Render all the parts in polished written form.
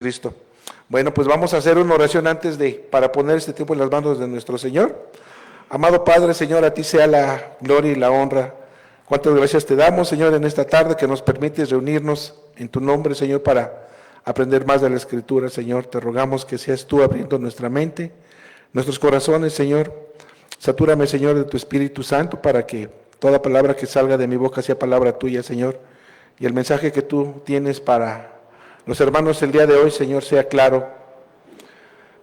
Cristo. Bueno, pues vamos a hacer una oración para poner este tiempo en las manos de nuestro Señor. Amado Padre, Señor, a ti sea la gloria y la honra. Cuántas gracias te damos, Señor, en esta tarde que nos permites reunirnos en tu nombre, Señor, para aprender más de la Escritura, Señor. Te rogamos que seas tú abriendo nuestra mente, nuestros corazones, Señor. Satúrame, Señor, de tu Espíritu Santo para que toda palabra que salga de mi boca sea palabra tuya, Señor. Y el mensaje que tú tienes para los hermanos el día de hoy, Señor, sea claro.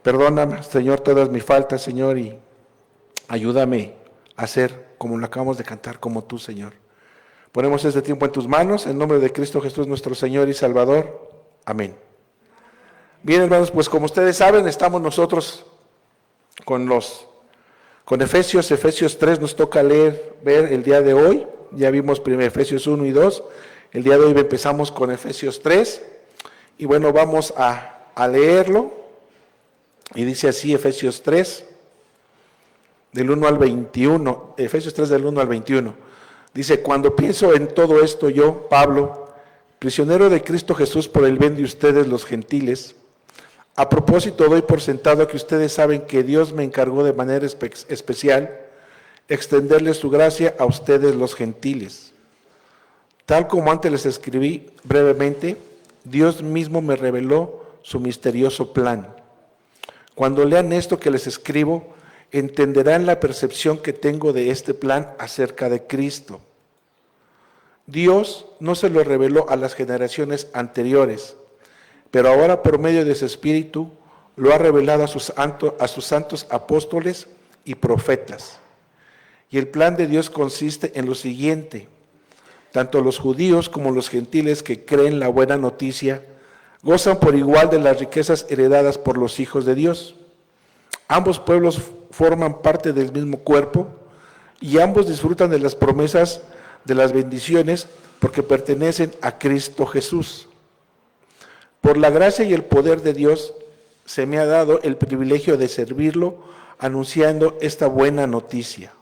Perdóname, Señor, todas mis faltas, Señor, y ayúdame a ser como lo acabamos de cantar, como tú, Señor. Ponemos este tiempo en tus manos, en nombre de Cristo Jesús, nuestro Señor y Salvador. Amén. Bien, hermanos, pues como ustedes saben, estamos nosotros con Efesios 3 nos toca ver el día de hoy. Ya vimos primero Efesios 1 y 2. El día de hoy empezamos con Efesios 3. Y bueno, vamos a leerlo. Y dice así Efesios 3, del 1 al 21. Efesios 3 del 1 al 21. Dice, cuando pienso en todo esto yo, Pablo, prisionero de Cristo Jesús por el bien de ustedes los gentiles, a propósito doy por sentado que ustedes saben que Dios me encargó de manera especial extenderles su gracia a ustedes los gentiles. Tal como antes les escribí brevemente, Dios mismo me reveló su misterioso plan. Cuando lean esto que les escribo, entenderán la percepción que tengo de este plan acerca de Cristo. Dios no se lo reveló a las generaciones anteriores, pero ahora por medio de su Espíritu lo ha revelado a sus santos apóstoles y profetas. Y el plan de Dios consiste en lo siguiente: tanto los judíos como los gentiles que creen la buena noticia gozan por igual de las riquezas heredadas por los hijos de Dios. Ambos pueblos forman parte del mismo cuerpo y ambos disfrutan de las promesas de las bendiciones porque pertenecen a Cristo Jesús. Por la gracia y el poder de Dios se me ha dado el privilegio de servirlo anunciando esta buena noticia.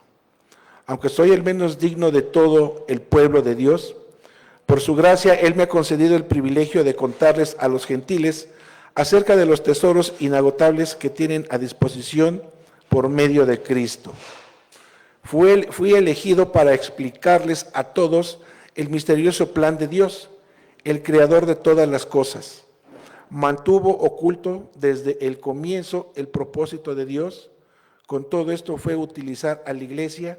Aunque soy el menos digno de todo el pueblo de Dios, por su gracia Él me ha concedido el privilegio de contarles a los gentiles acerca de los tesoros inagotables que tienen a disposición por medio de Cristo. Fui elegido para explicarles a todos el misterioso plan de Dios, el creador de todas las cosas. Mantuvo oculto desde el comienzo el propósito de Dios. Con todo esto fue utilizar a la iglesia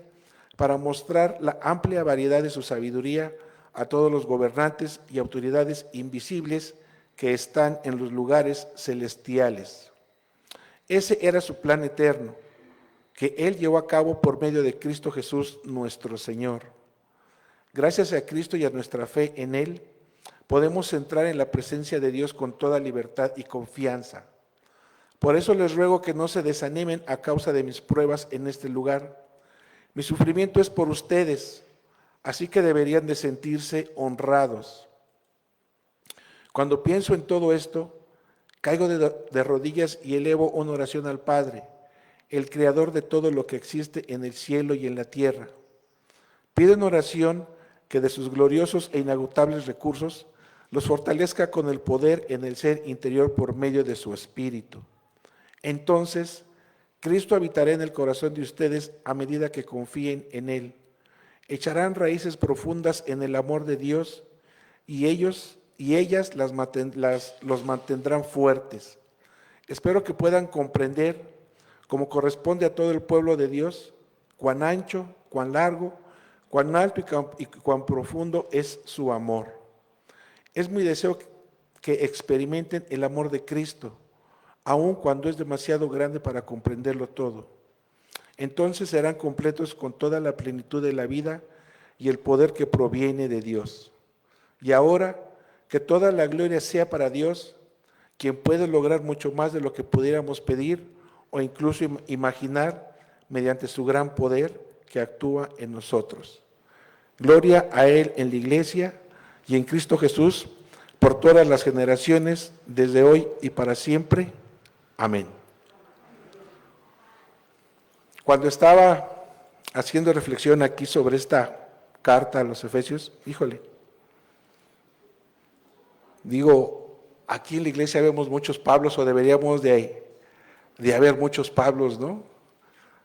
para mostrar la amplia variedad de su sabiduría a todos los gobernantes y autoridades invisibles que están en los lugares celestiales. Ese era su plan eterno, que Él llevó a cabo por medio de Cristo Jesús nuestro Señor. Gracias a Cristo y a nuestra fe en Él, podemos entrar en la presencia de Dios con toda libertad y confianza. Por eso les ruego que no se desanimen a causa de mis pruebas en este lugar. Mi sufrimiento es por ustedes, así que deberían de sentirse honrados. Cuando pienso en todo esto, caigo de rodillas y elevo una oración al Padre, el Creador de todo lo que existe en el cielo y en la tierra. Pido en oración que de sus gloriosos e inagotables recursos los fortalezca con el poder en el ser interior por medio de su Espíritu. Entonces, Cristo habitará en el corazón de ustedes a medida que confíen en Él. Echarán raíces profundas en el amor de Dios y ellas los mantendrán fuertes. Espero que puedan comprender, como corresponde a todo el pueblo de Dios, cuán ancho, cuán largo, cuán alto y cuán profundo es su amor. Es mi deseo que experimenten el amor de Cristo, aun cuando es demasiado grande para comprenderlo todo. Entonces serán completos con toda la plenitud de la vida y el poder que proviene de Dios. Y ahora, que toda la gloria sea para Dios, quien puede lograr mucho más de lo que pudiéramos pedir o incluso imaginar mediante su gran poder que actúa en nosotros. Gloria a Él en la iglesia y en Cristo Jesús por todas las generaciones, desde hoy y para siempre. Amén. Cuando estaba haciendo reflexión aquí sobre esta carta a los Efesios, digo, aquí en la iglesia vemos muchos Pablos, o deberíamos de haber muchos Pablos, ¿no?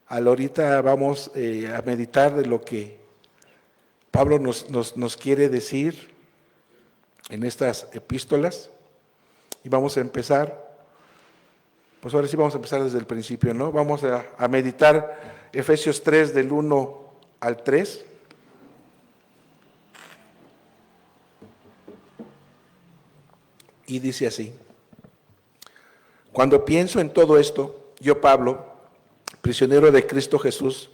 Ahorita vamos a meditar de lo que Pablo nos quiere decir en estas epístolas, y vamos a empezar, pues ahora sí vamos a empezar desde el principio, ¿no? Vamos a meditar Efesios 3 del 1 al 3. Y dice así: cuando pienso en todo esto, yo Pablo, prisionero de Cristo Jesús,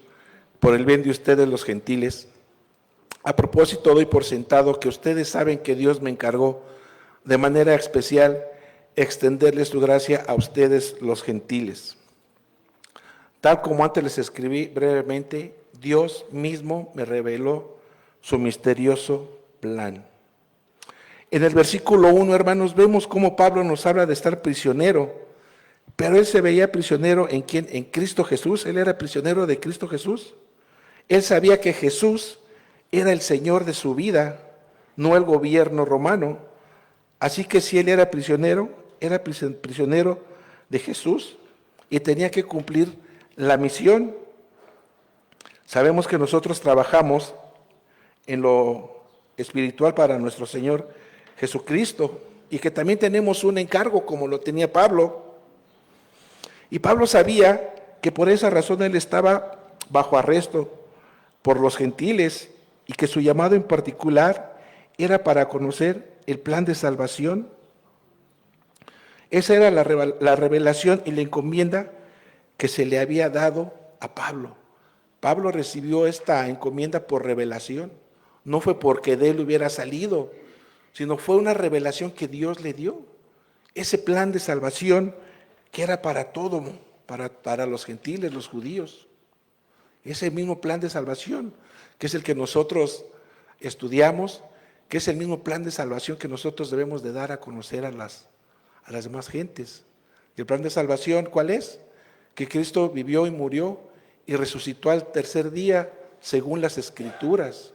por el bien de ustedes los gentiles, a propósito doy por sentado que ustedes saben que Dios me encargó de manera especial extenderles su gracia a ustedes los gentiles. Tal como antes les escribí brevemente, Dios mismo me reveló su misterioso plan. En el versículo 1, hermanos, vemos cómo Pablo nos habla de estar prisionero, pero él se veía prisionero ¿en quién? En Cristo Jesús. Él era prisionero de Cristo Jesús. Él sabía que Jesús era el Señor de su vida, no el gobierno romano. Así que si él era prisionero de Jesús y tenía que cumplir la misión. Sabemos que nosotros trabajamos en lo espiritual para nuestro Señor Jesucristo y que también tenemos un encargo como lo tenía Pablo. Y Pablo sabía que por esa razón él estaba bajo arresto por los gentiles y que su llamado en particular era para conocer el plan de salvación. Esa era la revelación y la encomienda que se le había dado a Pablo. Pablo recibió esta encomienda por revelación. No fue porque de él hubiera salido, sino fue una revelación que Dios le dio. Ese plan de salvación que era para todo, para los gentiles, los judíos. Ese mismo plan de salvación, que es el que nosotros estudiamos, que es el mismo plan de salvación que nosotros debemos de dar a conocer a las demás gentes. ¿Y el plan de salvación cuál es? Que Cristo vivió y murió y resucitó al tercer día según las Escrituras.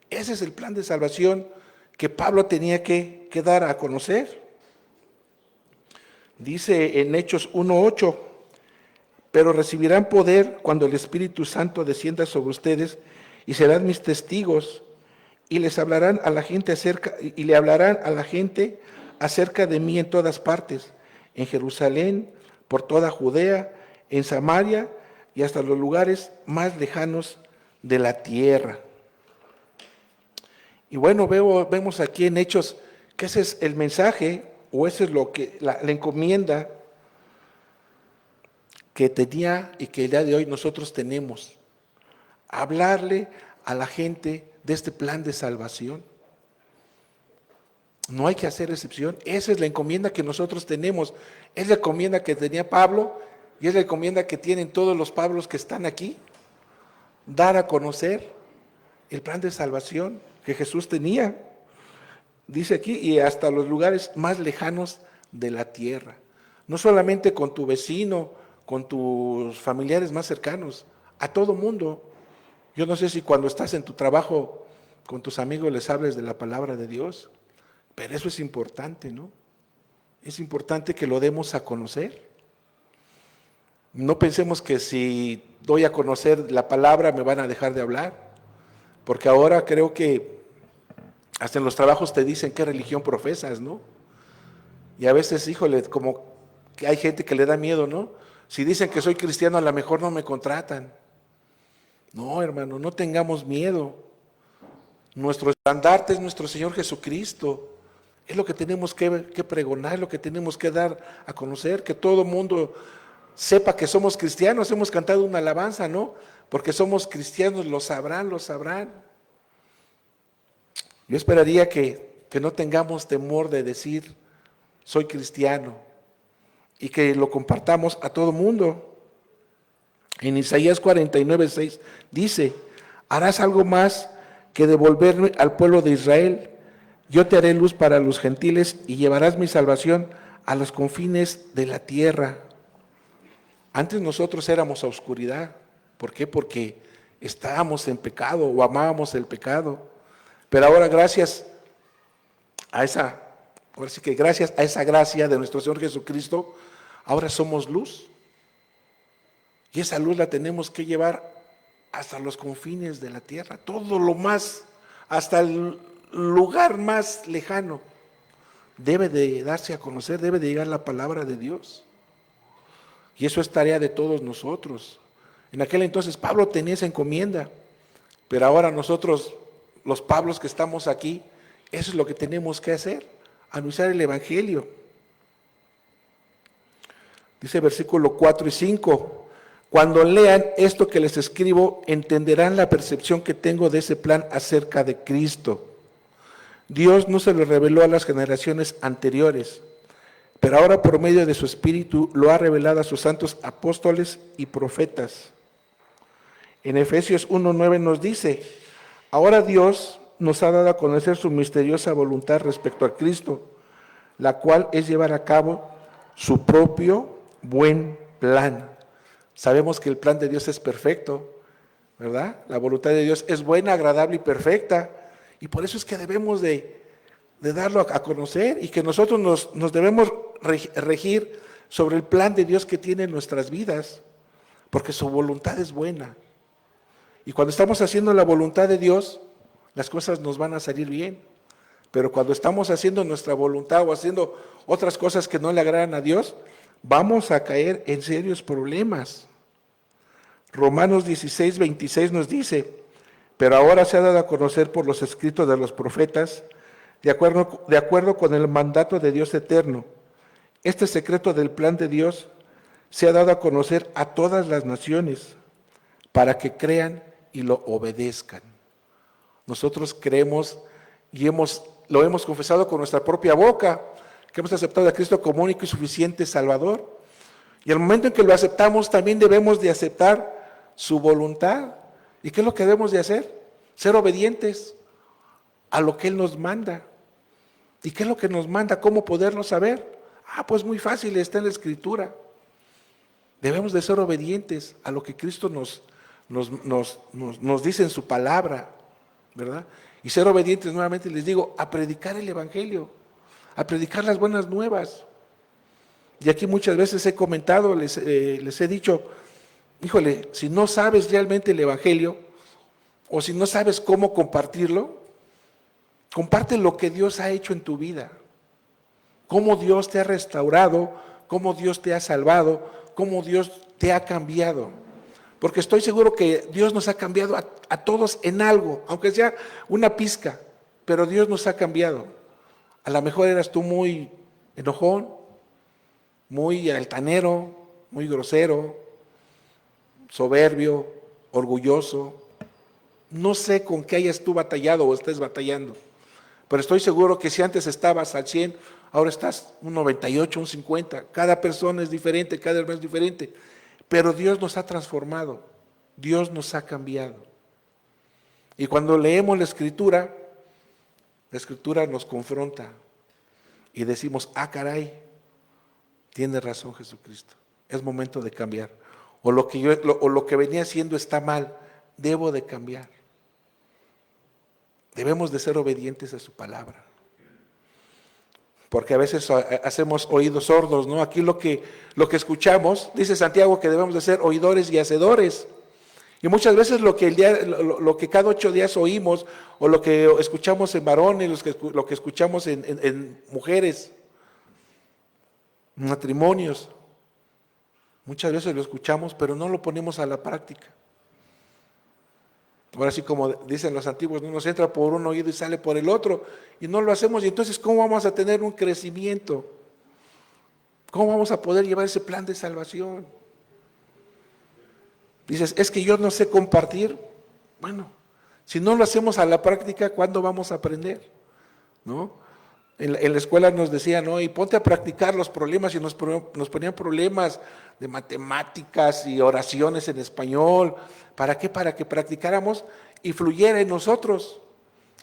Ese es el plan de salvación que Pablo tenía que dar a conocer. Dice en Hechos 1:8, pero recibirán poder cuando el Espíritu Santo descienda sobre ustedes y serán mis testigos y les hablarán a la gente le hablarán a la gente acerca de mí en todas partes, en Jerusalén, por toda Judea, en Samaria y hasta los lugares más lejanos de la tierra. Y bueno, vemos aquí en Hechos que ese es el mensaje, o ese es lo que la encomienda que tenía y que el día de hoy nosotros tenemos. Hablarle a la gente de este plan de salvación. No hay que hacer excepción. Esa es la encomienda que nosotros tenemos. Es la encomienda que tenía Pablo y es la encomienda que tienen todos los Pablos que están aquí. Dar a conocer el plan de salvación que Jesús tenía. Dice aquí, y hasta los lugares más lejanos de la tierra. No solamente con tu vecino, con tus familiares más cercanos, a todo mundo. Yo no sé si cuando estás en tu trabajo con tus amigos les hables de la palabra de Dios, pero eso es importante, ¿no? Es importante que lo demos a conocer. No pensemos que si doy a conocer la palabra me van a dejar de hablar, porque ahora creo que hasta en los trabajos te dicen qué religión profesas, ¿no? Y a veces, híjole, como que hay gente que le da miedo, ¿no? Si dicen que soy cristiano, a lo mejor no me contratan. No, hermano, no tengamos miedo. Nuestro estandarte es nuestro Señor Jesucristo. Es lo que tenemos que pregonar, es lo que tenemos que dar a conocer, que todo el mundo sepa que somos cristianos. Hemos cantado una alabanza, ¿no? Porque somos cristianos, lo sabrán, lo sabrán. Yo esperaría que no tengamos temor de decir, soy cristiano, y que lo compartamos a todo mundo. En Isaías 49:6 dice, harás algo más que devolverme al pueblo de Israel. Yo te haré luz para los gentiles y llevarás mi salvación a los confines de la tierra. Antes nosotros éramos a oscuridad. ¿Por qué? Porque estábamos en pecado o amábamos el pecado. Pero ahora gracias a esa Ahora sí que gracias a esa gracia de nuestro Señor Jesucristo, ahora somos luz. Y esa luz la tenemos que llevar hasta los confines de la tierra, todo lo más, hasta el lugar más lejano. Debe de darse a conocer, debe de llegar la palabra de Dios. Y eso es tarea de todos nosotros. En aquel entonces Pablo tenía esa encomienda, pero ahora nosotros, los Pablos que estamos aquí, eso es lo que tenemos que hacer, anunciar el Evangelio. Dice versículo 4 y 5, cuando lean esto que les escribo, entenderán la percepción que tengo de ese plan acerca de Cristo. Dios no se lo reveló a las generaciones anteriores, pero ahora por medio de su Espíritu lo ha revelado a sus santos apóstoles y profetas. En Efesios 1:9 nos dice, ahora Dios nos ha dado a conocer su misteriosa voluntad respecto a Cristo, la cual es llevar a cabo su propio buen plan. Sabemos que el plan de Dios es perfecto, ¿verdad? La voluntad de Dios es buena, agradable y perfecta, y por eso es que debemos de darlo a conocer y que nosotros nos debemos regir sobre el plan de Dios que tiene en nuestras vidas, porque su voluntad es buena. Y cuando estamos haciendo la voluntad de Dios, las cosas nos van a salir bien. Pero cuando estamos haciendo nuestra voluntad o haciendo otras cosas que no le agradan a Dios, vamos a caer en serios problemas. Romanos 16:26 nos dice, pero ahora se ha dado a conocer por los escritos de los profetas, de acuerdo con el mandato de Dios eterno. Este secreto del plan de Dios se ha dado a conocer a todas las naciones para que crean y lo obedezcan. Nosotros creemos y lo hemos confesado con nuestra propia boca, que hemos aceptado a Cristo como único y suficiente Salvador. Y al momento en que lo aceptamos, también debemos de aceptar su voluntad. ¿Y qué es lo que debemos de hacer? Ser obedientes a lo que Él nos manda. ¿Y qué es lo que nos manda? ¿Cómo poderlo saber? Pues muy fácil, está en la Escritura. Debemos de ser obedientes a lo que Cristo nos dice en su palabra, ¿verdad? Y ser obedientes, nuevamente les digo, a predicar el Evangelio, a predicar las buenas nuevas. Y aquí muchas veces he comentado, les he dicho, híjole, si no sabes realmente el Evangelio, o si no sabes cómo compartirlo, comparte lo que Dios ha hecho en tu vida, cómo Dios te ha restaurado, cómo Dios te ha salvado, cómo Dios te ha cambiado. Porque estoy seguro que Dios nos ha cambiado a todos en algo, aunque sea una pizca, pero Dios nos ha cambiado. A lo mejor eras tú muy enojón, muy altanero, muy grosero, soberbio, orgulloso. No sé con qué hayas tú batallado o estés batallando, pero estoy seguro que si antes estabas al 100, ahora estás un 98, un 50. Cada persona es diferente, cada hermano es diferente. Pero Dios nos ha transformado, Dios nos ha cambiado. Y cuando leemos la Escritura nos confronta y decimos, caray, tiene razón Jesucristo, es momento de cambiar. O lo que venía haciendo está mal, debo de cambiar. Debemos de ser obedientes a su palabra. Porque a veces hacemos oídos sordos, ¿no? Aquí lo que escuchamos, dice Santiago que debemos de ser oidores y hacedores. Y muchas veces lo que cada 8 días oímos, o lo que escuchamos en varones, lo que escuchamos en mujeres, en matrimonios, muchas veces lo escuchamos, pero no lo ponemos a la práctica. Ahora sí, como dicen los antiguos, no nos entra por un oído y sale por el otro, y no lo hacemos, y entonces ¿cómo vamos a tener un crecimiento? ¿Cómo vamos a poder llevar ese plan de salvación? Dices, es que yo no sé compartir. Bueno, si no lo hacemos a la práctica, ¿cuándo vamos a aprender? ¿No? En la escuela nos decían, ¿no? Y ponte a practicar los problemas, y nos ponían problemas de matemáticas y oraciones en español. ¿Para qué? Para que practicáramos y fluyera en nosotros.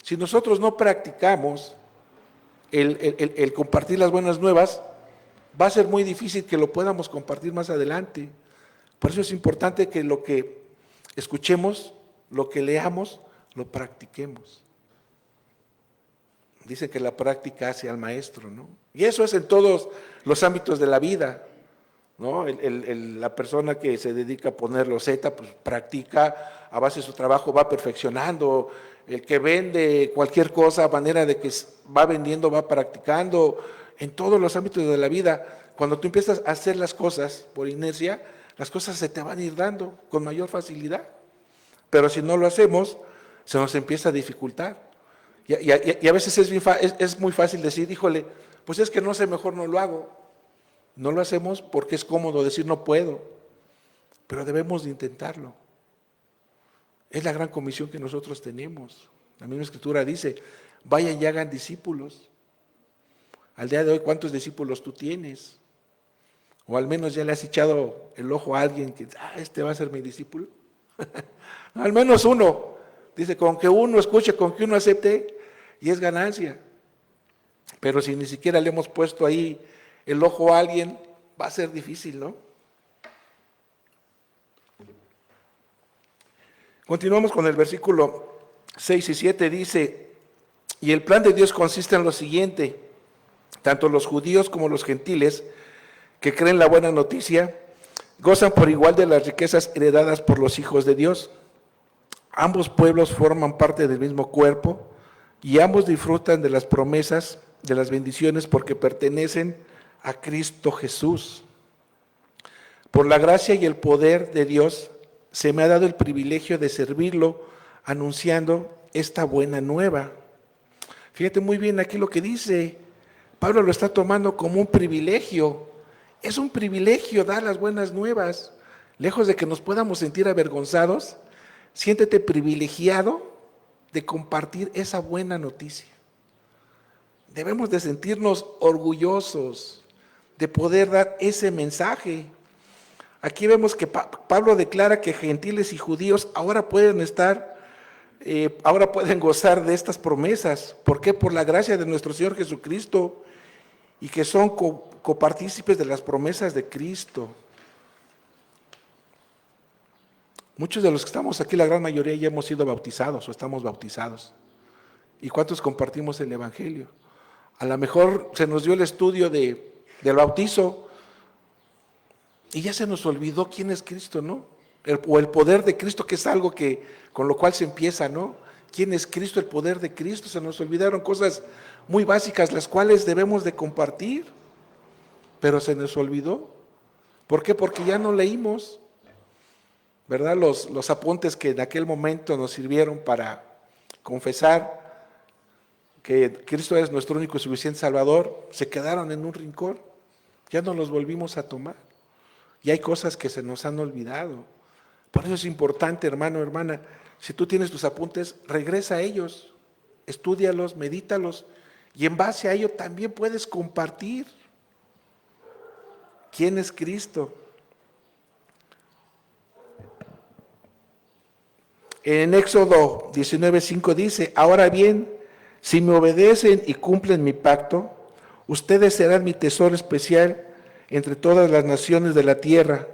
Si nosotros no practicamos el compartir las buenas nuevas, va a ser muy difícil que lo podamos compartir más adelante. Por eso es importante que lo que escuchemos, lo que leamos, lo practiquemos. Dice que la práctica hace al maestro, ¿no? Y eso es en todos los ámbitos de la vida, ¿no? La persona que se dedica a poner loseta, pues practica a base de su trabajo, va perfeccionando. El que vende cualquier cosa a manera de que va vendiendo, va practicando en todos los ámbitos de la vida. Cuando tú empiezas a hacer las cosas por inercia, las cosas se te van a ir dando con mayor facilidad. Pero si no lo hacemos, se nos empieza a dificultar. Y a veces es muy fácil decir, híjole, pues es que no sé, mejor no lo hago. No lo hacemos porque es cómodo decir no puedo, pero debemos de intentarlo. Es la gran comisión que nosotros tenemos. La misma Escritura dice, vayan y hagan discípulos. Al día de hoy, ¿cuántos discípulos tú tienes? O al menos ya le has echado el ojo a alguien que, este va a ser mi discípulo. Al menos uno. Dice, con que uno escuche, con que uno acepte, y es ganancia. Pero si ni siquiera le hemos puesto ahí el ojo a alguien, va a ser difícil, ¿no? Continuamos con el versículo 6 y 7, dice, y el plan de Dios consiste en lo siguiente, tanto los judíos como los gentiles que creen la buena noticia, gozan por igual de las riquezas heredadas por los hijos de Dios. Ambos pueblos forman parte del mismo cuerpo y ambos disfrutan de las promesas, de las bendiciones, porque pertenecen a Cristo Jesús. Por la gracia y el poder de Dios, se me ha dado el privilegio de servirlo, anunciando esta buena nueva. Fíjate muy bien aquí lo que dice. Pablo lo está tomando como un privilegio. Es un privilegio dar las buenas nuevas. Lejos de que nos podamos sentir avergonzados, siéntete privilegiado de compartir esa buena noticia. Debemos de sentirnos orgullosos de poder dar ese mensaje. Aquí vemos que Pablo declara que gentiles y judíos ahora pueden gozar de estas promesas. ¿Por qué? Por la gracia de nuestro Señor Jesucristo, y que son copartícipes de las promesas de Cristo. Muchos de los que estamos aquí, la gran mayoría, ya hemos sido bautizados o estamos bautizados. ¿Y cuántos compartimos el Evangelio? A lo mejor se nos dio el estudio del bautizo y ya se nos olvidó quién es Cristo, ¿no? O el poder de Cristo, que es algo con lo cual se empieza, ¿no? ¿Quién es Cristo? El poder de Cristo. Se nos olvidaron cosas muy básicas, las cuales debemos de compartir, pero se nos olvidó. ¿Por qué? Porque ya no leímos, ¿verdad? Los apuntes que en aquel momento nos sirvieron para confesar que Cristo es nuestro único y suficiente Salvador, se quedaron en un rincón, ya no los volvimos a tomar. Y hay cosas que se nos han olvidado. Por eso es importante, hermano, hermana, si tú tienes tus apuntes, regresa a ellos, estúdialos, medítalos, y en base a ello también puedes compartir quién es Cristo. En Éxodo 19:5 dice, ahora bien, si me obedecen y cumplen mi pacto, ustedes serán mi tesoro especial entre todas las naciones de la tierra,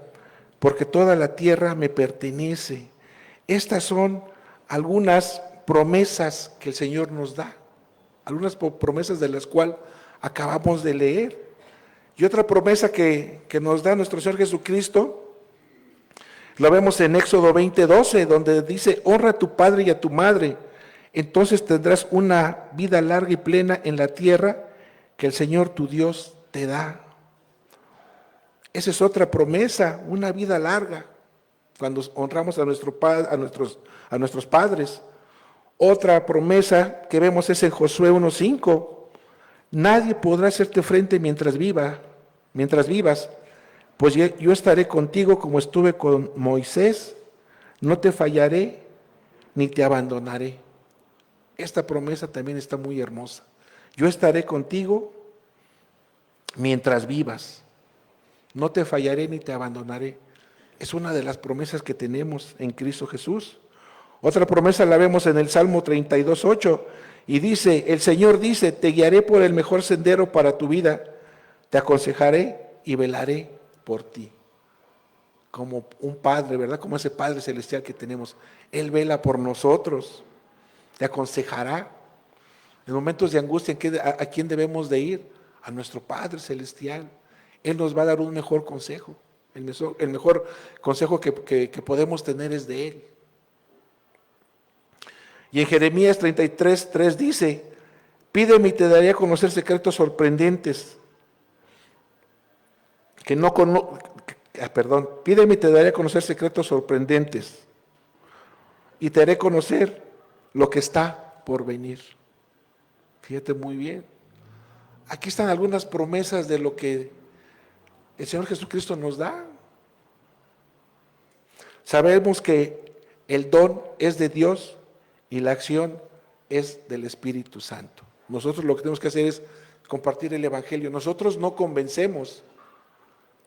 porque toda la tierra me pertenece. Estas son algunas promesas que el Señor nos da, algunas promesas de las cuales acabamos de leer. Y otra promesa que nos da nuestro Señor Jesucristo, lo vemos en Éxodo 20:12, donde dice, honra a tu padre y a tu madre, entonces tendrás una vida larga y plena en la tierra que el Señor tu Dios te da. Esa es otra promesa, una vida larga, cuando honramos a nuestros padres. Otra promesa que vemos es en Josué 1:5. Nadie podrá hacerte frente mientras vivas, pues yo estaré contigo como estuve con Moisés, no te fallaré ni te abandonaré. Esta promesa también está muy hermosa. Yo estaré contigo mientras vivas, no te fallaré ni te abandonaré. Es una de las promesas que tenemos en Cristo Jesús. Otra promesa la vemos en el Salmo 32:8 y dice, el Señor dice, te guiaré por el mejor sendero para tu vida, te aconsejaré y velaré por ti. Como un padre, ¿verdad? Como ese Padre celestial que tenemos. Él vela por nosotros, te aconsejará. En momentos de angustia, ¿a quién debemos de ir? A nuestro Padre Celestial. Él nos va a dar un mejor consejo. El mejor consejo que podemos tener es de Él. Y en Jeremías 33:3 dice, pídeme y te daré a conocer secretos sorprendentes. Pídeme y te daré a conocer secretos sorprendentes. Y te haré conocer lo que está por venir. Fíjate muy bien. Aquí están algunas promesas de lo que el Señor Jesucristo nos da. Sabemos que el don es de Dios y la acción es del Espíritu Santo. Nosotros lo que tenemos que hacer es compartir el Evangelio. Nosotros no convencemos,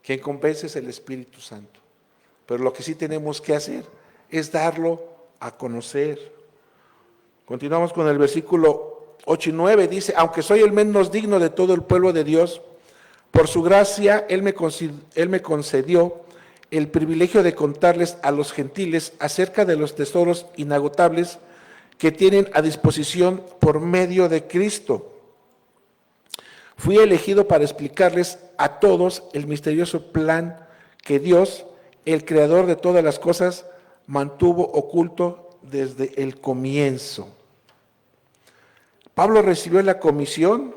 quien convence es el Espíritu Santo. Pero lo que sí tenemos que hacer es darlo a conocer. Continuamos con el versículo 8 y 9. Dice, aunque soy el menos digno de todo el pueblo de Dios, por su gracia Él me concedió el privilegio de contarles a los gentiles acerca de los tesoros inagotables que tienen a disposición por medio de Cristo. Fui elegido para explicarles a todos el misterioso plan que Dios, el creador de todas las cosas, mantuvo oculto desde el comienzo. Pablo recibió la comisión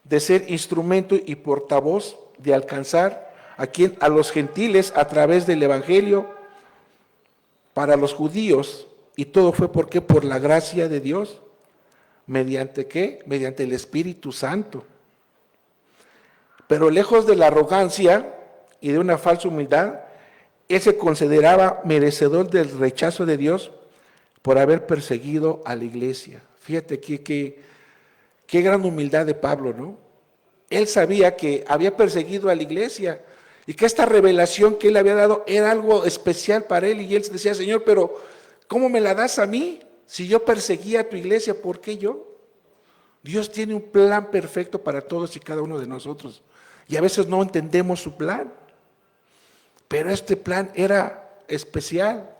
de ser instrumento y portavoz de alcanzar a los gentiles a través del Evangelio para los judíos. ¿Y todo fue por qué? Por la gracia de Dios. ¿Mediante qué? Mediante el Espíritu Santo. Pero lejos de la arrogancia y de una falsa humildad, él se consideraba merecedor del rechazo de Dios por haber perseguido a la iglesia. Fíjate qué gran humildad de Pablo, ¿no? Él sabía que había perseguido a la iglesia y que esta revelación que él había dado era algo especial para él. Y él decía, Señor, pero ¿cómo me la das a mí? Si yo perseguía a tu iglesia, ¿por qué yo? Dios tiene un plan perfecto para todos y cada uno de nosotros. Y a veces no entendemos su plan. Pero este plan era especial.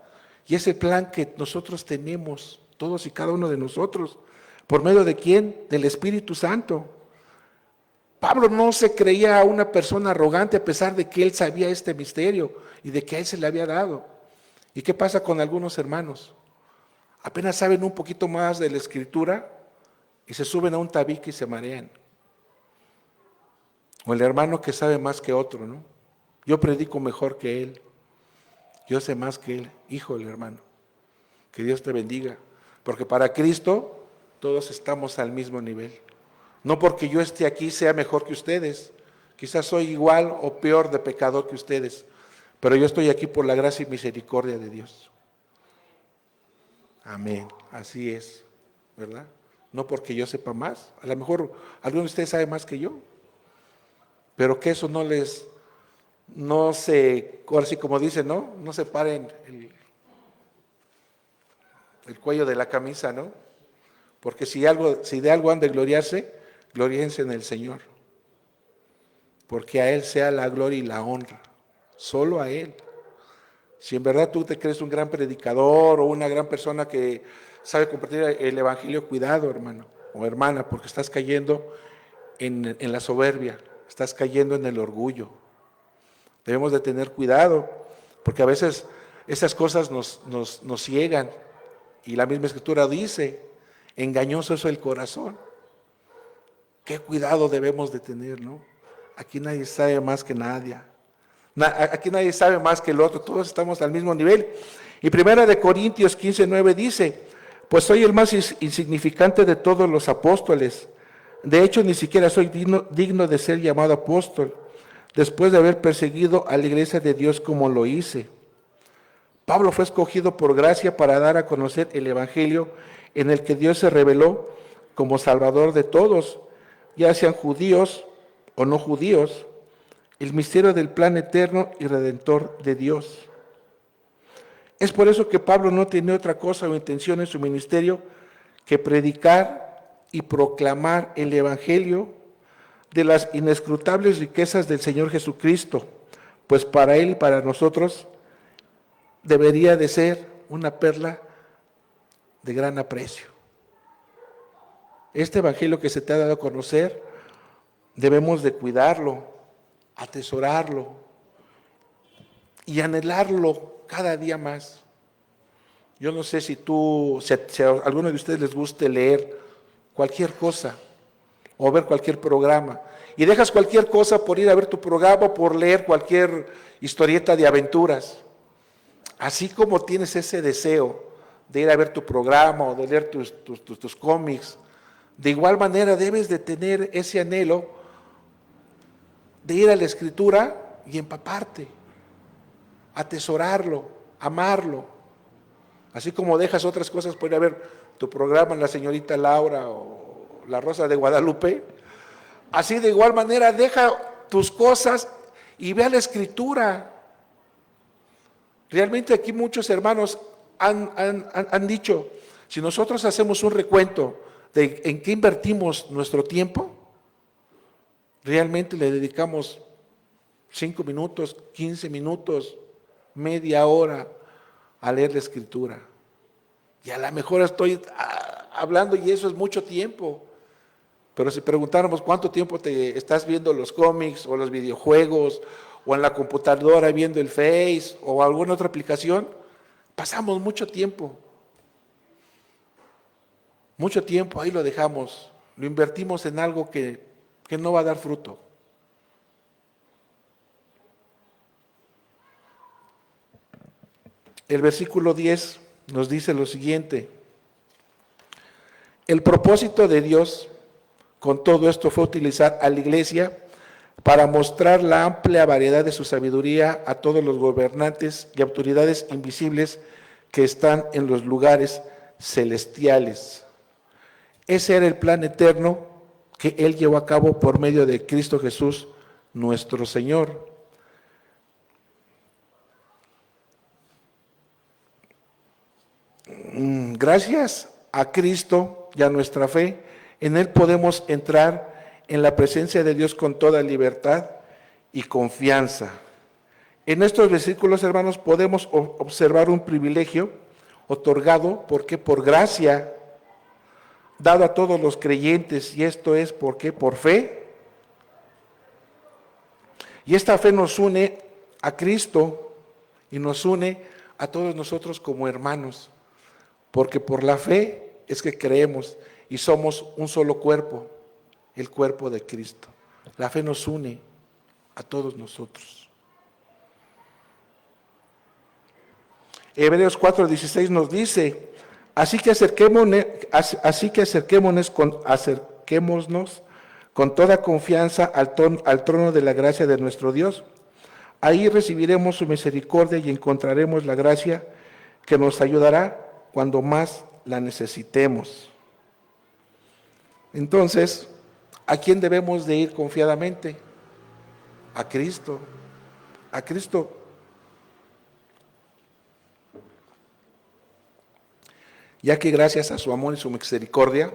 Y es el plan que nosotros tenemos, todos y cada uno de nosotros. ¿Por medio de quién? Del Espíritu Santo. Pablo no se creía una persona arrogante a pesar de que él sabía este misterio y de que a él se le había dado. ¿Y qué pasa con algunos hermanos? Apenas saben un poquito más de la Escritura y se suben a un tabique y se marean. O el hermano que sabe más que otro, ¿no? Yo predico mejor que él. Yo sé más que él. Híjole, hermano. Que Dios te bendiga. Porque para Cristo todos estamos al mismo nivel. No porque yo esté aquí sea mejor que ustedes. Quizás soy igual o peor de pecador que ustedes. Pero yo estoy aquí por la gracia y misericordia de Dios. Amén. Así es. ¿Verdad? No porque yo sepa más. A lo mejor alguno de ustedes sabe más que yo. Pero que eso no se, así como dicen, ¿no? No se paren el cuello de la camisa, ¿no? Porque si de algo han de gloriarse, gloriense en el Señor. Porque a Él sea la gloria y la honra. Solo a Él. Si en verdad tú te crees un gran predicador o una gran persona que sabe compartir el Evangelio, cuidado, hermano o hermana, porque estás cayendo en la soberbia, estás cayendo en el orgullo. Debemos de tener cuidado, porque a veces esas cosas nos ciegan. Y la misma Escritura dice, engañoso es el corazón. Qué cuidado debemos de tener, ¿no? Aquí nadie sabe más que nadie. Aquí nadie sabe más que el otro, todos estamos al mismo nivel. Y 1 Corintios 15:9 dice, pues soy el más insignificante de todos los apóstoles. De hecho, ni siquiera soy digno de ser llamado apóstol, después de haber perseguido a la iglesia de Dios como lo hice. Pablo fue escogido por gracia para dar a conocer el Evangelio en el que Dios se reveló como Salvador de todos, ya sean judíos o no judíos, el misterio del plan eterno y redentor de Dios. Es por eso que Pablo no tenía otra cosa o intención en su ministerio que predicar y proclamar el Evangelio de las inescrutables riquezas del Señor Jesucristo, pues para Él y para nosotros debería de ser una perla de gran aprecio. Este evangelio que se te ha dado a conocer, debemos de cuidarlo, atesorarlo y anhelarlo cada día más. Yo no sé si si a alguno de ustedes les guste leer cualquier cosa o ver cualquier programa y dejas cualquier cosa por ir a ver tu programa o por leer cualquier historieta de aventuras. Así como tienes ese deseo de ir a ver tu programa o de leer tus cómics, de igual manera debes de tener ese anhelo de ir a la Escritura y empaparte, atesorarlo, amarlo. Así como dejas otras cosas por ir a ver tu programa La Señorita Laura o La Rosa de Guadalupe, así de igual manera deja tus cosas y ve a la Escritura. Realmente aquí muchos hermanos han dicho, si nosotros hacemos un recuento de en qué invertimos nuestro tiempo, realmente le dedicamos 5 minutos, 15 minutos, media hora a leer la Escritura. Y a lo mejor estoy hablando y eso es mucho tiempo. Pero si preguntáramos cuánto tiempo te estás viendo los cómics o los videojuegos o en la computadora viendo el Face o alguna otra aplicación, pasamos mucho tiempo. Mucho tiempo ahí lo dejamos, lo invertimos en algo que no va a dar fruto. El versículo 10 nos dice lo siguiente: el propósito de Dios con todo esto fue utilizar a la iglesia para mostrar la amplia variedad de su sabiduría a todos los gobernantes y autoridades invisibles que están en los lugares celestiales. Ese era el plan eterno que Él llevó a cabo por medio de Cristo Jesús, nuestro Señor. Gracias a Cristo y a nuestra fe, en Él podemos entrar en la presencia de Dios con toda libertad y confianza. En estos versículos, hermanos, podemos observar un privilegio otorgado, porque por gracia, dado a todos los creyentes, y esto es porque por fe. Y esta fe nos une a Cristo y nos une a todos nosotros como hermanos, porque por la fe es que creemos y somos un solo cuerpo, el cuerpo de Cristo. La fe nos une a todos nosotros. Hebreos 4:16 nos dice: así que acerquémonos con toda confianza al trono de la gracia de nuestro Dios. Ahí recibiremos su misericordia y encontraremos la gracia que nos ayudará cuando más la necesitemos. Entonces, ¿a quién debemos de ir confiadamente? A Cristo. A Cristo. Ya que gracias a su amor y su misericordia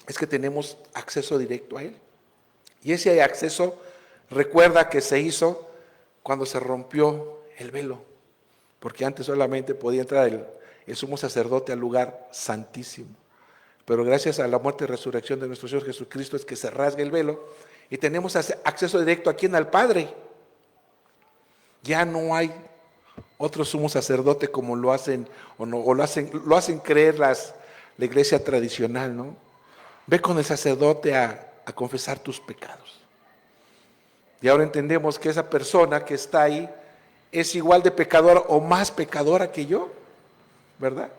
es que tenemos acceso directo a Él. Y ese acceso, recuerda que se hizo cuando se rompió el velo, porque antes solamente podía entrar el sumo sacerdote al lugar santísimo. Pero gracias a la muerte y resurrección de nuestro Señor Jesucristo es que se rasga el velo y tenemos acceso directo a quién, al Padre. Ya no hay otro sumo sacerdote como lo hacen lo hacen creer la iglesia tradicional, ¿no? Ve con el sacerdote a confesar tus pecados. Y ahora entendemos que esa persona que está ahí es igual de pecadora o más pecadora que yo, ¿verdad?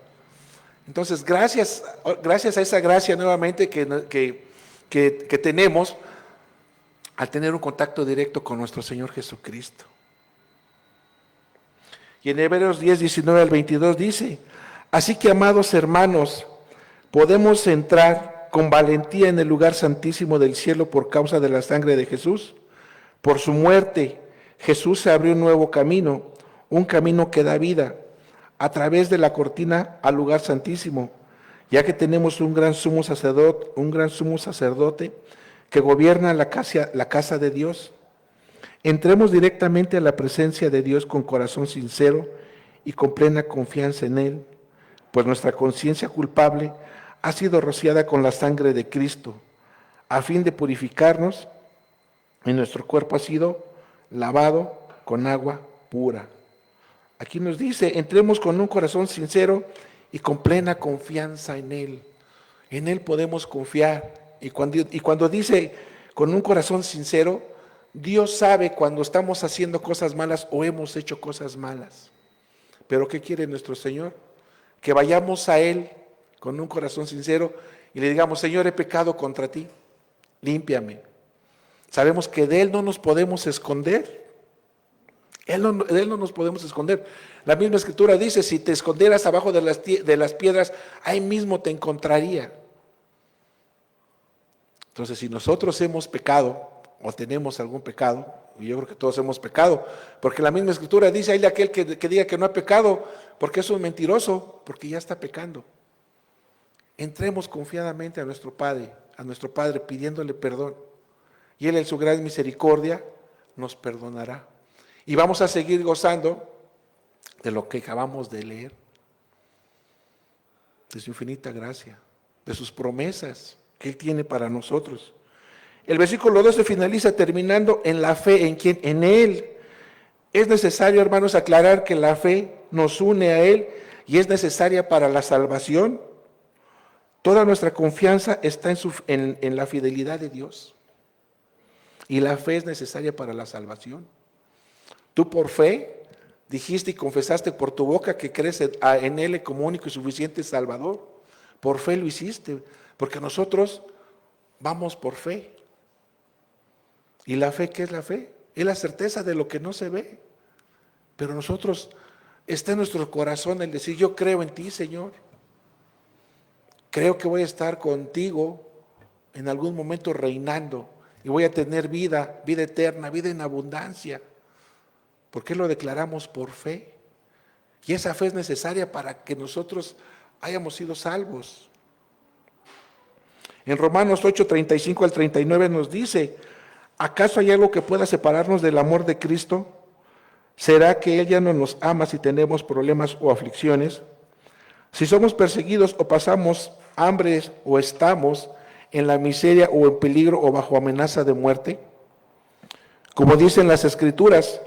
Entonces, gracias a esa gracia nuevamente que tenemos al tener un contacto directo con nuestro Señor Jesucristo. Y en Hebreos 10:19 al 22 dice: así que, amados hermanos, podemos entrar con valentía en el lugar santísimo del cielo por causa de la sangre de Jesús. Por su muerte, Jesús se abrió un nuevo camino, un camino que da vida, a través de la cortina al lugar santísimo, ya que tenemos un gran sumo sacerdote que gobierna la casa de Dios. Entremos directamente a la presencia de Dios con corazón sincero y con plena confianza en Él, pues nuestra conciencia culpable ha sido rociada con la sangre de Cristo, a fin de purificarnos, y nuestro cuerpo ha sido lavado con agua pura. Aquí nos dice, entremos con un corazón sincero y con plena confianza en Él. En Él podemos confiar. Y cuando dice con un corazón sincero, Dios sabe cuando estamos haciendo cosas malas o hemos hecho cosas malas. Pero ¿qué quiere nuestro Señor? Que vayamos a Él con un corazón sincero y le digamos, Señor, he pecado contra ti, límpiame. Sabemos que de Él no nos podemos esconder. De Él no nos podemos esconder. La misma Escritura dice, si te escondieras abajo de las piedras, ahí mismo te encontraría. Entonces, si nosotros hemos pecado o tenemos algún pecado, y yo creo que todos hemos pecado, porque la misma Escritura dice, hay de aquel que diga que no ha pecado, porque es un mentiroso, porque ya está pecando. Entremos confiadamente a nuestro Padre pidiéndole perdón, y Él en su gran misericordia nos perdonará. Y vamos a seguir gozando de lo que acabamos de leer, de su infinita gracia, de sus promesas que Él tiene para nosotros. El versículo 12 finaliza terminando en la fe en quien, en Él. Es necesario, hermanos, aclarar que la fe nos une a Él y es necesaria para la salvación. Toda nuestra confianza está en la fidelidad de Dios. Y la fe es necesaria para la salvación. Tú por fe dijiste y confesaste por tu boca que crees en Él como único y suficiente Salvador. Por fe lo hiciste, porque nosotros vamos por fe. ¿Y la fe qué es la fe? Es la certeza de lo que no se ve. Pero nosotros, está en nuestro corazón el decir, yo creo en ti, Señor. Creo que voy a estar contigo en algún momento reinando y voy a tener vida eterna, vida en abundancia. ¿Por qué lo declaramos por fe? Y esa fe es necesaria para que nosotros hayamos sido salvos. En Romanos 8, 35 al 39 nos dice, ¿acaso hay algo que pueda separarnos del amor de Cristo? ¿Será que Él ya no nos ama si tenemos problemas o aflicciones? Si somos perseguidos o pasamos hambre o estamos en la miseria o en peligro o bajo amenaza de muerte. Como dicen las Escrituras,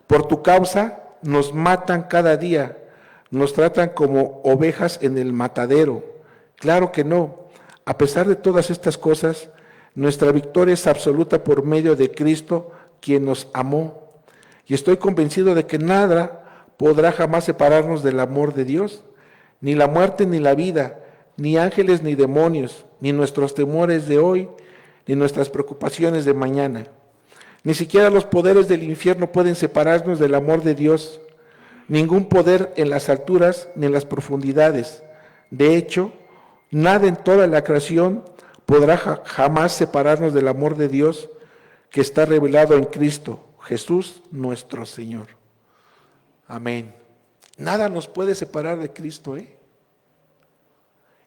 por tu causa nos matan cada día, nos tratan como ovejas en el matadero. Claro que no. A pesar de todas estas cosas, nuestra victoria es absoluta por medio de Cristo, quien nos amó. Y estoy convencido de que nada podrá jamás separarnos del amor de Dios, ni la muerte ni la vida, ni ángeles ni demonios, ni nuestros temores de hoy, ni nuestras preocupaciones de mañana. Ni siquiera los poderes del infierno pueden separarnos del amor de Dios. Ningún poder en las alturas ni en las profundidades. De hecho, nada en toda la creación podrá jamás separarnos del amor de Dios que está revelado en Cristo, Jesús nuestro Señor. Amén. Nada nos puede separar de Cristo,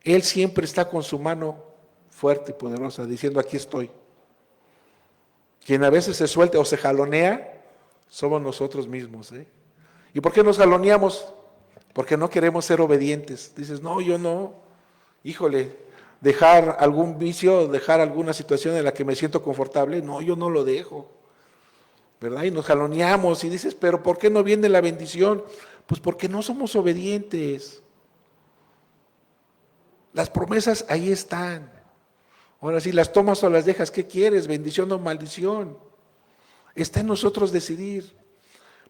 Él siempre está con su mano fuerte y poderosa, diciendo, aquí estoy. Quien a veces se suelte o se jalonea, somos nosotros mismos, ¿Y por qué nos jaloneamos? Porque no queremos ser obedientes. Dices, no, yo no. Híjole, dejar algún vicio, dejar alguna situación en la que me siento confortable, no, yo no lo dejo. ¿Verdad? Y nos jaloneamos y dices, pero ¿por qué no viene la bendición? Pues porque no somos obedientes. Las promesas ahí están. Ahora, si las tomas o las dejas, ¿qué quieres? ¿Bendición o maldición? Está en nosotros decidir.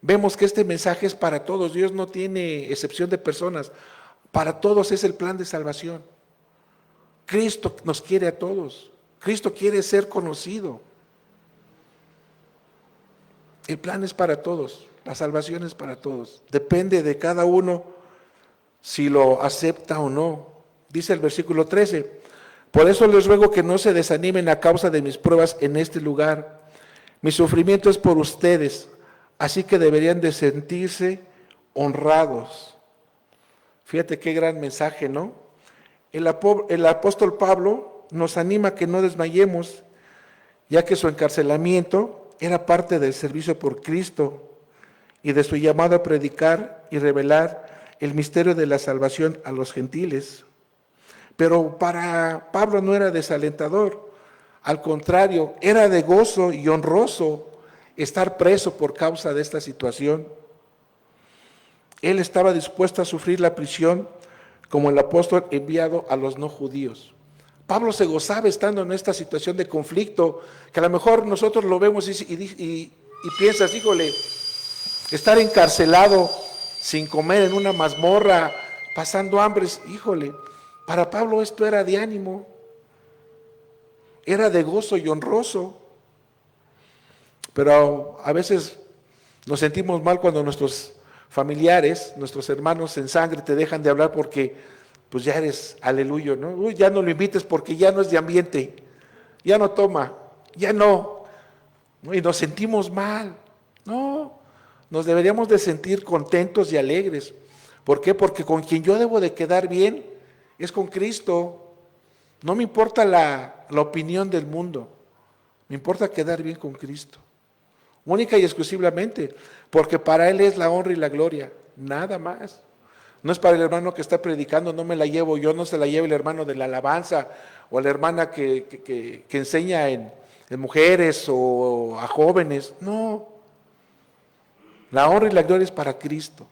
Vemos que este mensaje es para todos. Dios no tiene excepción de personas. Para todos es el plan de salvación. Cristo nos quiere a todos. Cristo quiere ser conocido. El plan es para todos. La salvación es para todos. Depende de cada uno si lo acepta o no. Dice el versículo 13. Por eso les ruego que no se desanimen a causa de mis pruebas en este lugar. Mi sufrimiento es por ustedes, así que deberían de sentirse honrados. Fíjate qué gran mensaje, ¿no? El apóstol Pablo nos anima a que no desmayemos, ya que su encarcelamiento era parte del servicio por Cristo y de su llamado a predicar y revelar el misterio de la salvación a los gentiles. Pero para Pablo no era desalentador. Al contrario, era de gozo y honroso estar preso por causa de esta situación. Él estaba dispuesto a sufrir la prisión como el apóstol enviado a los no judíos. Pablo se gozaba estando en esta situación de conflicto, que a lo mejor nosotros lo vemos y piensas, híjole, estar encarcelado sin comer en una mazmorra, pasando hambres, híjole, para Pablo esto era de ánimo, era de gozo y honroso. Pero a veces nos sentimos mal cuando nuestros familiares, nuestros hermanos en sangre te dejan de hablar porque pues ya eres aleluyo, ¿no? Uy, ya no lo invites porque ya no es de ambiente, ya no toma, ya no. Y nos sentimos mal. No, nos deberíamos de sentir contentos y alegres. ¿Por qué? Porque con quien yo debo de quedar bien es con Cristo. No me importa la opinión del mundo, me importa quedar bien con Cristo. Única y exclusivamente, porque para Él es la honra y la gloria, nada más. No es para el hermano que está predicando, no me la llevo yo, no se la lleva el hermano de la alabanza o la hermana que enseña en mujeres o a jóvenes. No, la honra y la gloria es para Cristo.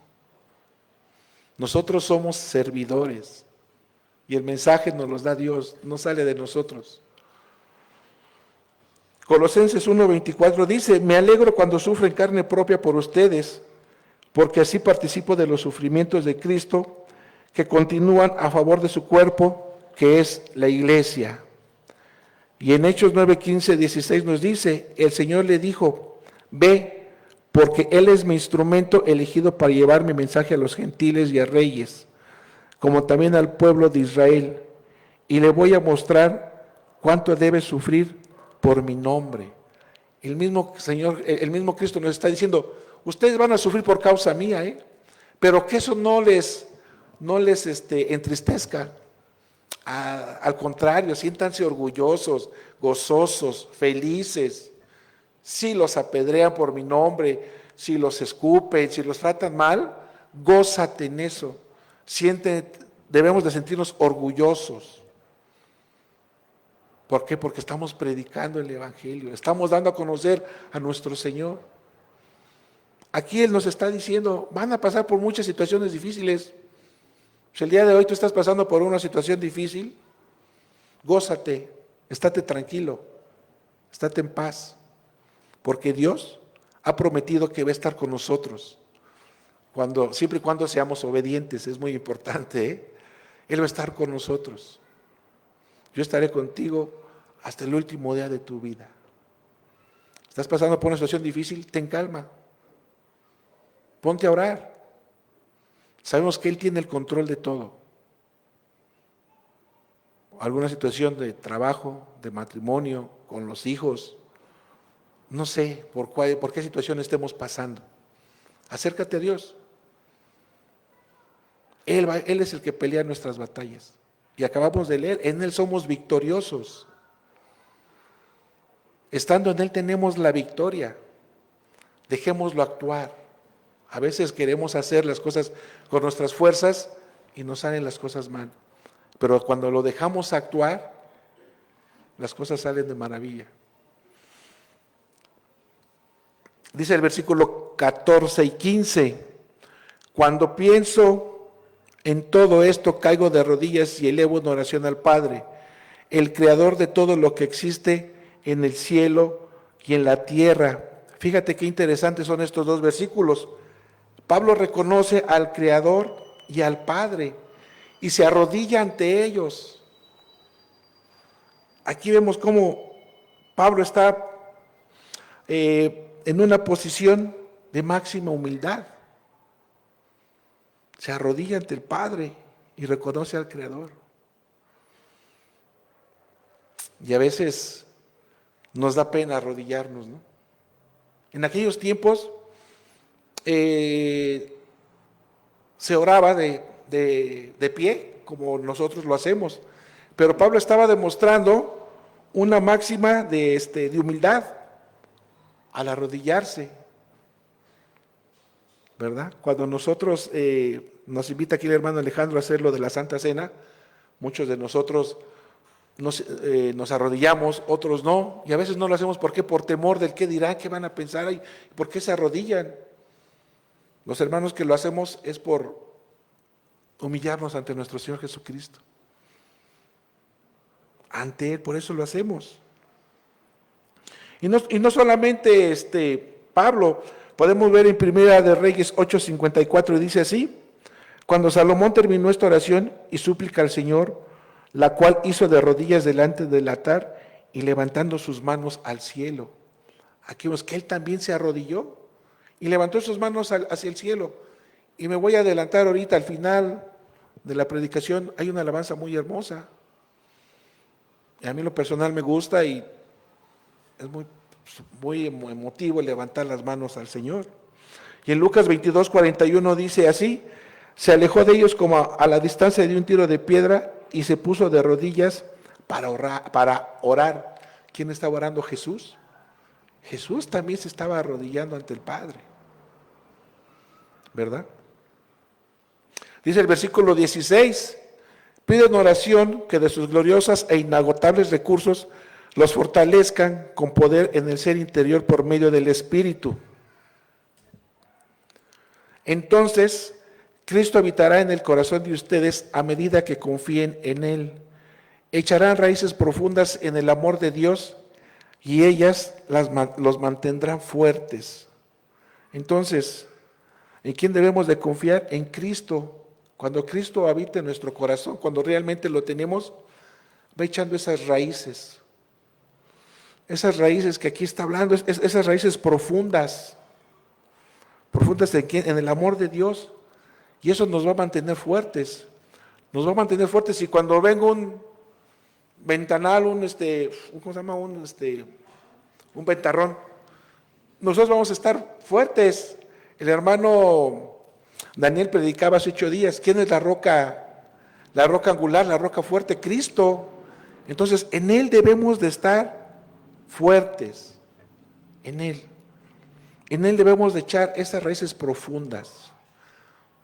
Nosotros somos servidores y el mensaje nos los da Dios, no sale de nosotros. Colosenses 1:24 dice, me alegro cuando sufro en carne propia por ustedes, porque así participo de los sufrimientos de Cristo, que continúan a favor de su cuerpo, que es la iglesia. Y en Hechos 9:15-16 nos dice, el Señor le dijo, ve, porque Él es mi instrumento elegido para llevar mi mensaje a los gentiles y a reyes, como también al pueblo de Israel, y le voy a mostrar cuánto debe sufrir por mi nombre. El mismo Señor, el mismo Cristo nos está diciendo, ustedes van a sufrir por causa mía, pero que eso no les entristezca. Al contrario, siéntanse orgullosos, gozosos, felices. Si los apedrean por mi nombre, si los escupen, si los tratan mal, gózate en eso. Debemos de sentirnos orgullosos. ¿Por qué? Porque estamos predicando el Evangelio, estamos dando a conocer a nuestro Señor. Aquí Él nos está diciendo, van a pasar por muchas situaciones difíciles. Si el día de hoy tú estás pasando por una situación difícil, gózate, estate tranquilo, estate en paz, porque Dios ha prometido que va a estar con nosotros, siempre y cuando seamos obedientes, es muy importante, Él va a estar con nosotros. Yo estaré contigo hasta el último día de tu vida. ¿Estás pasando por una situación difícil? Ten calma. Ponte a orar. Sabemos que Él tiene el control de todo. Alguna situación de trabajo, de matrimonio, con los hijos. No sé por qué situación estemos pasando. Acércate a Dios. Él es el que pelea nuestras batallas. Y acabamos de leer, en Él somos victoriosos. Estando en Él tenemos la victoria. Dejémoslo actuar. A veces queremos hacer las cosas con nuestras fuerzas y nos salen las cosas mal. Pero cuando lo dejamos actuar, las cosas salen de maravilla. Dice el versículo 14 y 15, cuando pienso en todo esto, caigo de rodillas y elevo una oración al Padre, el creador de todo lo que existe en el cielo y en la tierra. Fíjate qué interesantes son estos dos versículos. Pablo reconoce al Creador y al Padre y se arrodilla ante ellos. Aquí vemos cómo Pablo está en una posición de máxima humildad. Se arrodilla ante el Padre y reconoce al Creador. Y a veces nos da pena arrodillarnos, ¿no? En aquellos tiempos se oraba de pie, como nosotros lo hacemos, pero Pablo estaba demostrando una máxima de humildad al arrodillarse, ¿verdad? Cuando nosotros nos invita aquí el hermano Alejandro a hacer lo de la Santa Cena, Muchos de nosotros nos arrodillamos, otros no, y a veces no lo hacemos. ¿Por qué? Por temor del qué dirán, qué van a pensar, ay, ¿por qué se arrodillan? Los hermanos que lo hacemos es por humillarnos ante nuestro Señor Jesucristo. Ante Él, por eso lo hacemos. Y no solamente Pablo, podemos ver en Primera de Reyes 8:54, dice así: cuando Salomón terminó esta oración y súplica al Señor, la cual hizo de rodillas delante del altar y levantando sus manos al cielo. Aquí vemos que él también se arrodilló y levantó sus manos hacia el cielo. Y me voy a adelantar ahorita al final de la predicación, hay una alabanza muy hermosa. Y a mí lo personal me gusta y es muy emotivo levantar las manos al Señor. Y en Lucas 22:41 dice así: se alejó de ellos como a la distancia de un tiro de piedra y se puso de rodillas para orar. ¿Quién estaba orando? Jesús. Jesús también se estaba arrodillando ante el Padre, ¿verdad? Dice el versículo 16: pide en oración que de sus gloriosas e inagotables recursos los fortalezcan con poder en el ser interior por medio del Espíritu. Entonces, Cristo habitará en el corazón de ustedes a medida que confíen en Él. Echarán raíces profundas en el amor de Dios y ellas los mantendrán fuertes. Entonces, ¿en quién debemos de confiar? En Cristo. Cuando Cristo habita en nuestro corazón, cuando realmente lo tenemos, va echando esas raíces. Esas raíces que aquí está hablando, esas raíces profundas en el amor de Dios. Y eso nos va a mantener fuertes. Nos va a mantener fuertes. Y cuando venga un ventanal, ¿cómo se llama? Un ventarrón, nosotros vamos a estar fuertes. El hermano Daniel predicaba hace 8 días. ¿Quién es la roca angular, la roca fuerte? Cristo. Entonces, en Él debemos de estar fuertes. En Él. En Él debemos de echar esas raíces profundas.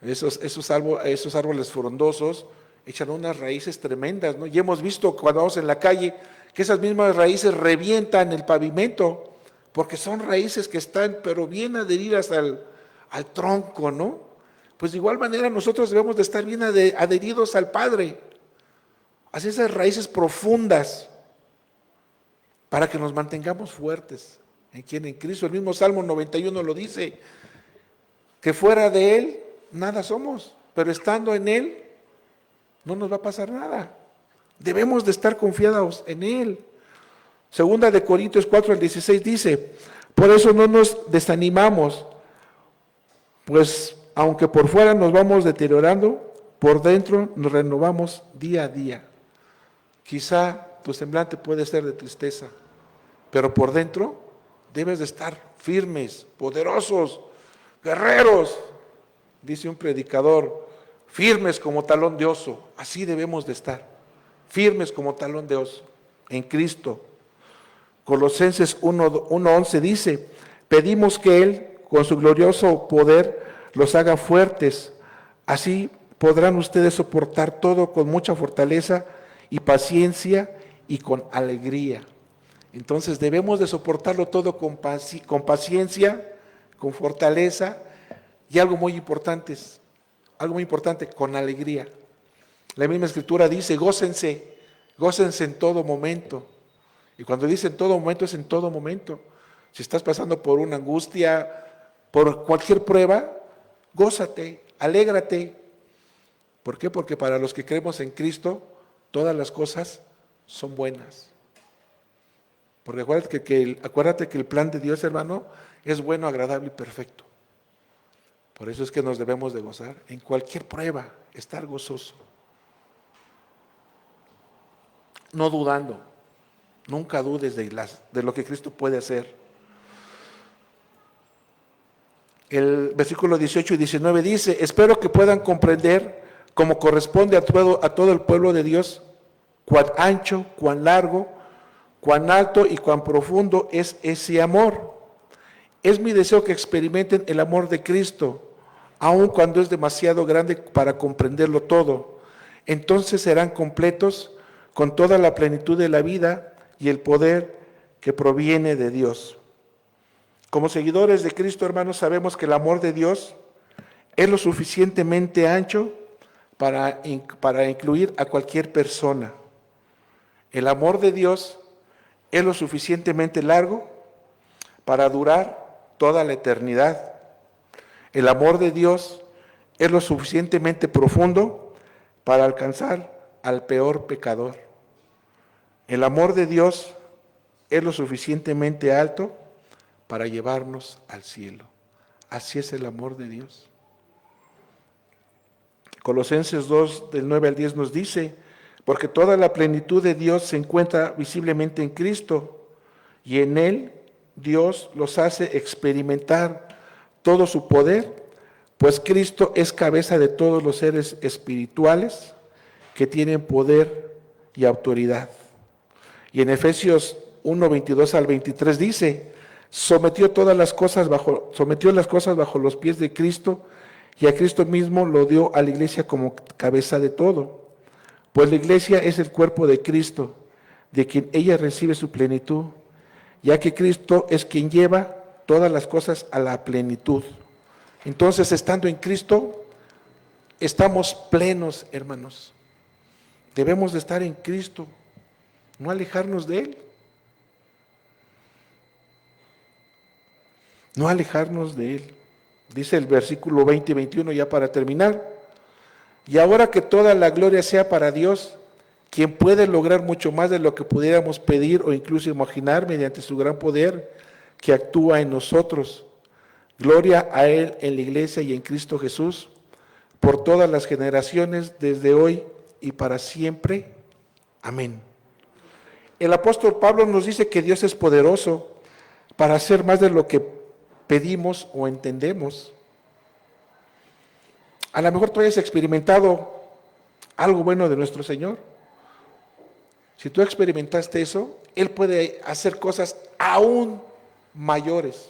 Esos árboles frondosos echan unas raíces tremendas, ¿no? Y hemos visto cuando vamos en la calle que esas mismas raíces revientan el pavimento, porque son raíces que están pero bien adheridas al tronco, ¿no? Pues de igual manera nosotros debemos de estar bien adheridos al Padre, hacia esas raíces profundas, para que nos mantengamos fuertes. ¿En quién? En Cristo. El mismo Salmo 91 lo dice, que fuera de Él nada somos, pero estando en Él no nos va a pasar nada. Debemos de estar confiados en Él. Segunda de Corintios 4:16 dice: por eso no nos desanimamos, pues aunque por fuera nos vamos deteriorando, por dentro nos renovamos día a día. Quizá tu semblante puede ser de tristeza, pero por dentro debes de estar firmes, poderosos, guerreros. Dice un predicador, firmes como talón de oso. Así debemos de estar, firmes como talón de oso, en Cristo. Colosenses 1:11 dice: pedimos que Él, con su glorioso poder, los haga fuertes. Así podrán ustedes soportar todo con mucha fortaleza y paciencia y con alegría. Entonces debemos de soportarlo todo con paciencia, con fortaleza y algo muy importante, con alegría. La misma Escritura dice: gócense en todo momento. Y cuando dice en todo momento, es en todo momento. Si estás pasando por una angustia, por cualquier prueba, gózate, alégrate. ¿Por qué? Porque para los que creemos en Cristo, todas las cosas son buenas. Porque acuérdate que el plan de Dios, hermano, es bueno, agradable y perfecto. Por eso es que nos debemos de gozar. En cualquier prueba, estar gozoso. No dudando. Nunca dudes de lo que Cristo puede hacer. El versículo 18 y 19 dice: espero que puedan comprender, como corresponde a todo el pueblo de Dios, cuán ancho, cuán largo, cuán alto y cuán profundo es ese amor. Es mi deseo que experimenten el amor de Cristo, aun cuando es demasiado grande para comprenderlo todo. Entonces serán completos con toda la plenitud de la vida y el poder que proviene de Dios. Como seguidores de Cristo, hermanos, sabemos que el amor de Dios es lo suficientemente ancho para incluir a cualquier persona. El amor de Dios es lo suficientemente largo para durar toda la eternidad. El amor de Dios es lo suficientemente profundo para alcanzar al peor pecador. El amor de Dios es lo suficientemente alto para llevarnos al cielo. Así es el amor de Dios. Colosenses 2, del 9 al 10 nos dice, porque toda la plenitud de Dios se encuentra visiblemente en Cristo, y en Él Dios los hace experimentar todo su poder, pues Cristo es cabeza de todos los seres espirituales que tienen poder y autoridad. Y en Efesios 1, 22 al 23 dice, sometió las cosas bajo los pies de Cristo, y a Cristo mismo lo dio a la iglesia como cabeza de todo. Pues la iglesia es el cuerpo de Cristo, de quien ella recibe su plenitud, ya que Cristo es quien lleva todas las cosas a la plenitud. Entonces, estando en Cristo, estamos plenos, hermanos. Debemos de estar en Cristo, no alejarnos de Él. No alejarnos de Él. Dice el versículo 20 y 21 ya para terminar. Y ahora que toda la gloria sea para Dios, quien puede lograr mucho más de lo que pudiéramos pedir o incluso imaginar mediante su gran poder que actúa en nosotros. Gloria a Él en la iglesia y en Cristo Jesús, por todas las generaciones, desde hoy y para siempre. Amén. El apóstol Pablo nos dice que Dios es poderoso para hacer más de lo que pedimos o entendemos. A lo mejor tú hayas experimentado algo bueno de nuestro Señor. Si tú experimentaste eso, Él puede hacer cosas aún mayores.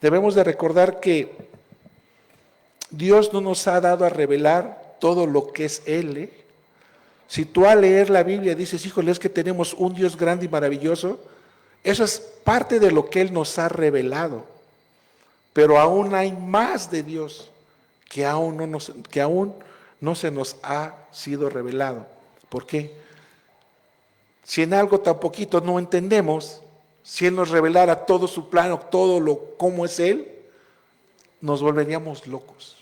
Debemos de recordar que Dios no nos ha dado a revelar todo lo que es Él, ¿eh? Si tú al leer la Biblia dices, híjole, es que tenemos un Dios grande y maravilloso, eso es parte de lo que Él nos ha revelado. Pero aún hay más de Dios que aún no se nos ha sido revelado. ¿Por qué? Si en algo tan poquito no entendemos, si Él nos revelara todo su plano, cómo es Él, nos volveríamos locos.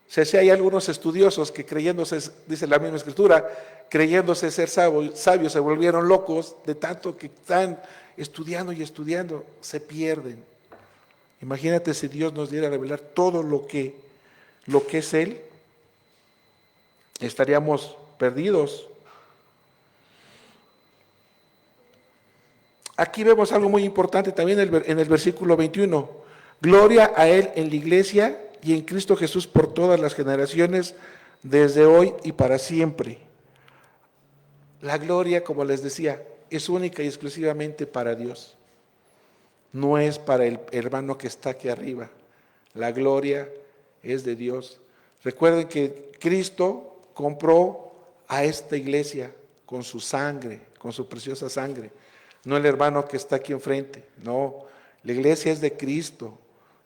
O sea, si hay algunos estudiosos que creyéndose, dice la misma escritura, creyéndose ser sabios, se volvieron locos de tanto que están estudiando y estudiando, se pierden. Imagínate si Dios nos diera a revelar todo lo que es Él, estaríamos perdidos. Aquí vemos algo muy importante también en el versículo 21. Gloria a Él en la iglesia y en Cristo Jesús por todas las generaciones, desde hoy y para siempre. La gloria, como les decía, es única y exclusivamente para Dios. No es para el hermano que está aquí arriba. La gloria es de Dios. Recuerden que Cristo compró a esta iglesia con su sangre, con su preciosa sangre. No el hermano que está aquí enfrente, no. La iglesia es de Cristo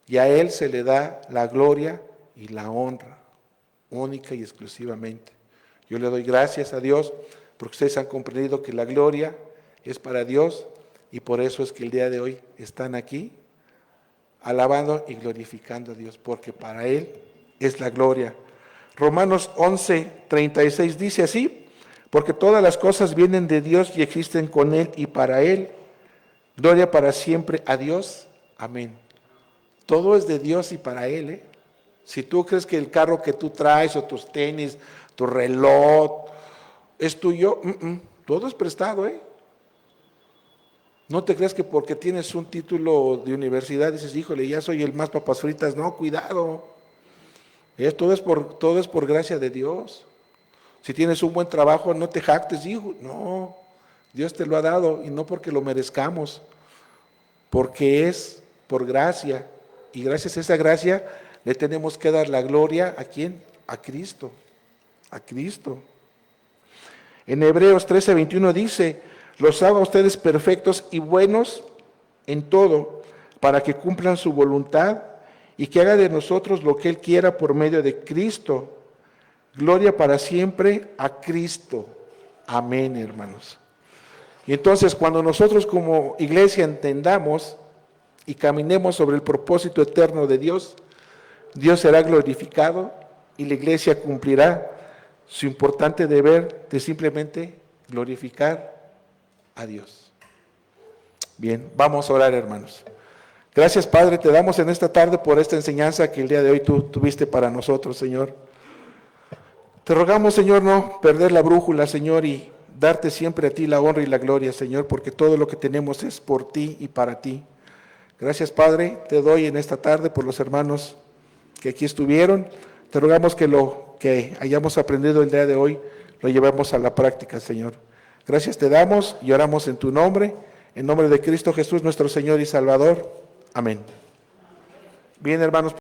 y a Él se le da la gloria y la honra, única y exclusivamente. Yo le doy gracias a Dios porque ustedes han comprendido que la gloria es para Dios y por eso es que el día de hoy están aquí alabando y glorificando a Dios, porque para Él es la gloria. Romanos 11:36 dice así, porque todas las cosas vienen de Dios y existen con Él y para Él. Gloria para siempre a Dios. Amén. Todo es de Dios y para Él, ¿eh? Si tú crees que el carro que tú traes o tus tenis, tu reloj, es tuyo, todo es prestado, ¿eh? No te creas que porque tienes un título de universidad dices, híjole, ya soy el más papas fritas. No, cuidado. Todo es por gracia de Dios. Si tienes un buen trabajo, no te jactes, hijo. No, Dios te lo ha dado y no porque lo merezcamos, porque es por gracia. Y gracias a esa gracia le tenemos que dar la gloria, ¿a quién? A Cristo. a Cristo. En Hebreos 13:21 dice, los haga ustedes perfectos y buenos en todo, para que cumplan su voluntad y que haga de nosotros lo que Él quiera por medio de Cristo. Gloria para siempre a Cristo. Amén, hermanos. Y entonces, cuando nosotros como iglesia entendamos y caminemos sobre el propósito eterno de Dios, Dios será glorificado y la iglesia cumplirá su importante deber de simplemente glorificar a Dios. Bien, vamos a orar, hermanos. Gracias, Padre, te damos en esta tarde por esta enseñanza que el día de hoy tú tuviste para nosotros, Señor. Te rogamos, Señor, no perder la brújula, Señor, y darte siempre a ti la honra y la gloria, Señor, porque todo lo que tenemos es por ti y para ti. Gracias, Padre, te doy en esta tarde por los hermanos que aquí estuvieron. Te rogamos que lo que hayamos aprendido el día de hoy lo llevemos a la práctica, Señor. Gracias te damos y oramos en tu nombre, en nombre de Cristo Jesús, nuestro Señor y Salvador. Amén. Bien, hermanos.